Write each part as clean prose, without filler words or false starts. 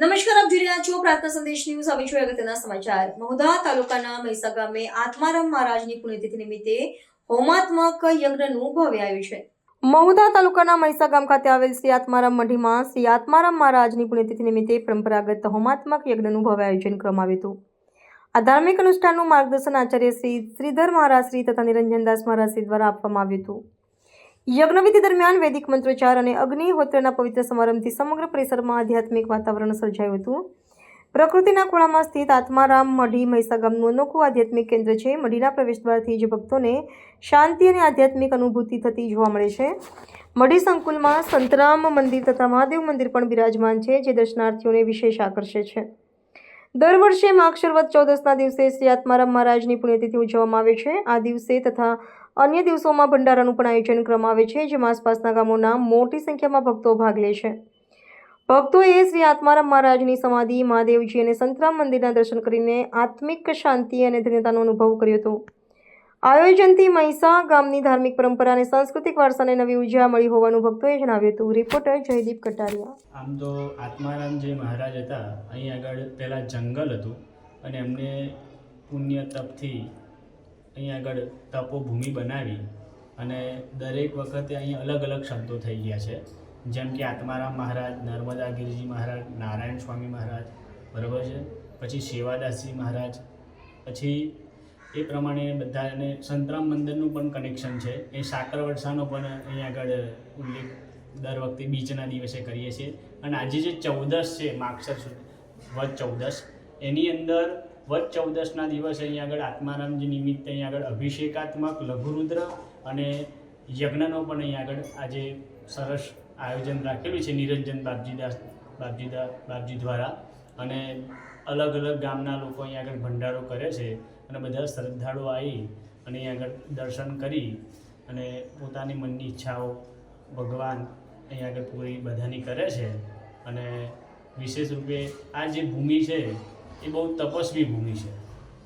નમસ્કાર, આપ જોઈ રહ્યા છો પ્રાર્થના સંદેશ ન્યૂઝ. હવે જોઈએ અગત્યના સમાચાર. મહુધા તાલુકાના મહીસા ગામે આત્મારામ મહારાજની પુણ્યતિથિ નિમિત્તે હોમાત્મક યજ્ઞનું ભવ્ય આયોજન. મહુધા તાલુકાના મહીસા ગામ ખાતે આવેલ શ્રી આત્મારામ મઢીમાં શ્રી આત્મારામ મહારાજની પુણ્યતિથિ નિમિત્તે પરંપરાગત હોમાત્મક યજ્ઞનું ભવ્ય આયોજન કરવામાં આવ્યું હતું. આ ધાર્મિક અનુષ્ઠાનનું માર્ગદર્શન આચાર્ય શ્રી શ્રીધર મહારાજ શ્રી તથા નિરંજનદાસ મહારાજ શ્રી દ્વારા આપવામાં આવ્યું હતું. યજ્ઞવિધિ દરમિયાન વૈદિક મંત્રોચ્ચાર અને અગ્નિહોત્રના પવિત્ર સમારંભથી સમગ્ર પરિસરમાં આધ્યાત્મિક વાતાવરણ સર્જાયું હતું. પ્રકૃતિના ખોળામાં સ્થિત આત્મારામ મઢી મહીસા ગામનું અનોખું આધ્યાત્મિક કેન્દ્ર છે. મઢીના પ્રવેશદ્વારથી જ ભક્તોને શાંતિ અને આધ્યાત્મિક અનુભૂતિ થતી જોવા મળે છે. મઢી સંકુલમાં સંતરામ મંદિર તથા મહાદેવ મંદિર પણ બિરાજમાન છે, જે દર્શનાર્થીઓને વિશેષ આકર્ષે છે. દર વર્ષે માગશર વદ 14ના દિવસે શ્રી આત્મારામ મહારાજની પુણ્યતિથિ ઉજવવામાં આવે છે. આ દિવસે તથા અન્ય દિવસોમાં ભંડારાનું પણ આયોજન કરવામાં આવે છે, જેમાં આસપાસના ગામોના મોટી સંખ્યામાં ભક્તો ભાગ લે છે. ભક્તોએ શ્રી આત્મારામ મહારાજની સમાધિ, મહાદેવજી અને સંતરામ મંદિરના દર્શન કરીને આત્મિક શાંતિ અને ધન્યતાનો અનુભવ કર્યો હતો. આયોજનથી મહીસા ગામની ધાર્મિક પરંપરા અને સાંસ્કૃતિક વારસાને નવી ઉર્જા મળી હોવાનું ભક્તોએ જણાવ્યું હતું. રિપોર્ટર જયદીપ કટારિયા. આમ તો આત્મારામજી મહારાજ હતા, અહીં આગળ પહેલાં જંગલ હતું અને એમને પુણ્ય તપથી અહીં આગળ તપોભૂમિ બનાવી અને દરેક વખતે અહીં અલગ અલગ સંતો થઈ ગયા છે. જેમ કે આત્મારામ મહારાજ, નર્મદાગીરજી મહારાજ, નારાયણ સ્વામી મહારાજ, બરાબર છે, પછી સેવાદાસજી મહારાજ, પછી એ પ્રમાણે બધાને સંતરામ મંદિરનું પણ કનેક્શન છે. એ સાકરવર્ષાનો પણ અહીં આગળ ઉલ્લેખ દર વખતે બીજના દિવસે કરીએ છીએ. અને આજે જે 14 છે માગશર વદ 14, એની અંદર વદ 14ના દિવસે અહીં આગળ આત્મારામજી નિમિત્તે અહીં આગળ અભિષેકાત્મક લઘુરુદ્ર અને યજ્ઞનો પણ અહીં આગળ આજે સરસ આયોજન રાખેલું છે નિરંજન બાપજી દ્વારા. અને અલગ અલગ ગામના લોકો અહીં આગળ ભંડારો કરે છે અને બધા શ્રદ્ધાળુઓ આવી અને અહીં આગળ દર્શન કરી અને પોતાની મનની ઈચ્છાઓ ભગવાન અહીં આગળ પૂરી બધાની કરે છે. અને વિશેષ રૂપે આ જે ભૂમિ છે એ બહુ તપસ્વી ભૂમિ છે,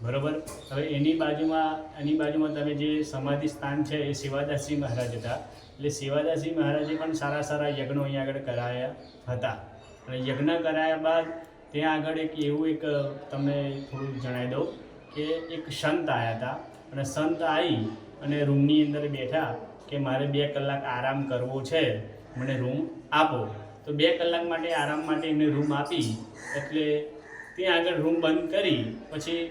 બરાબર. હવે એની બાજુમાં તમે જે સમાધિ સ્થાન છે એ સેવાદાસજી મહારાજ હતા. એટલે સેવાદાસજી મહારાજે પણ સારા યજ્ઞો અહીં આગળ કરાયા હતા. અને યજ્ઞ કરાયા બાદ ત્યાં આગળ એક તમને થોડું જણાવી દઉં કે એક સંત આવ્યા હતા અને સંત આવી અને રૂમની અંદર બેઠા કે મારે 2 કલાક આરામ કરવો છે, મને રૂમ આપો. તો 2 કલાક માટે આરામ માટે એમને રૂમ આપી. એટલે ત્યાં આગળ રૂમ બંધ કરી પછી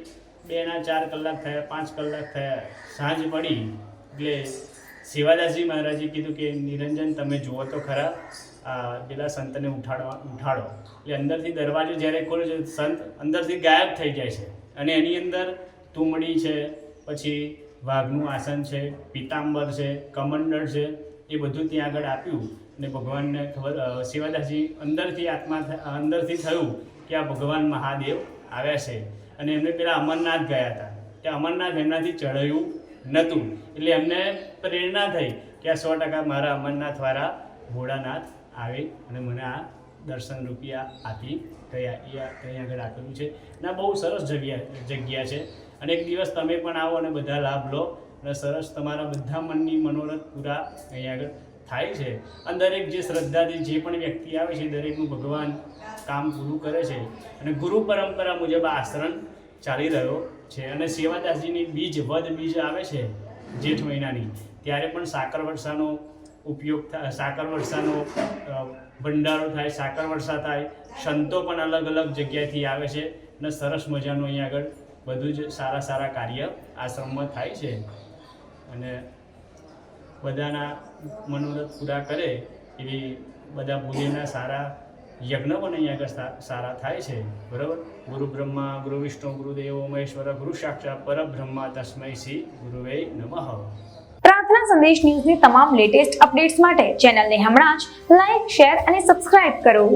2 ના 4 કલાક થયા, 5 કલાક થયા, સાંજ પડી. એટલે સેવાદાસજી મહારાજે કીધું કે નિરંજન, તમે જુઓ તો ખરા પેલા સંતને ઉઠાડો. એટલે અંદરથી દરવાજો જ્યારે ખોલે છે, સંત અંદરથી ગાયબ થઈ જાય છે. અને એની અંદર તુમડી છે, પછી વાઘનું આસન છે, પિતાંબર છે, કમંડળ છે, એ બધું ત્યાં આગળ આપ્યું. અને ભગવાનને ખબર, સેવાદાસજી અંદરથી થયું કે આ ભગવાન મહાદેવ આવ્યા છે. અને એમને પેલા અમરનાથ ગયા હતા, કે અમરનાથ એમનાથી ચઢાયું નહોતું. એટલે એમને પ્રેરણા થઈ કે આ 100% મારા અમરનાથવાળા ભોળાનાથ આવે અને મને આ દર્શન રૂપિયા આપી ગયા. એ અહીં આગળ આપેલું છે. અને આ બહુ સરસ જગ્યા છે. અને એક દિવસ તમે પણ આવો અને બધા લાભ લો અને સરસ તમારા બધા મનની મનોરથ પૂરા અહીં આગળ થાય છે. અને દરેક જે શ્રદ્ધાથી જે પણ વ્યક્તિ આવે છે દરેકનું ભગવાન કામ પૂરું કરે છે. અને ગુરુ પરંપરા મુજબ આ આશ્રમ ચાલી રહ્યો છે. અને સેવાદાસજીની વદ બીજ આવે છે જેઠ મહિનાની, ત્યારે પણ સાકરવર્ષાનો ઉપયોગ થાય, સાકરવર્ષાનો ભંડારો થાય, સાકરવર્ષા થાય. સંતો પણ અલગ અલગ જગ્યાએથી આવે છે અને સરસ મજાનું અહીં આગળ બધું જ સારા કાર્ય આશ્રમમાં થાય છે. અને બધાના મનોરથ પૂરા કરે એવી બધા ભૂદેવના સારા યજ્ઞ પણ અહીં આગળ સારા થાય છે, બરાબર. ગુરુ બ્રહ્મા, ગુરુ વિષ્ણુ, ગુરુદેવો મહેશ્વર, ગુરુ સાક્ષાત પરબ્રહ્મા, તસ્મૈ શ્રી ગુરુવે નમઃ. પ્રાર્થના સંદેશ ન્યૂઝની તમામ લેટેસ્ટ અપડેટ્સ માટે ચેનલને હમણાં જ લાઈક, શેર અને સબસ્ક્રાઇબ કરો.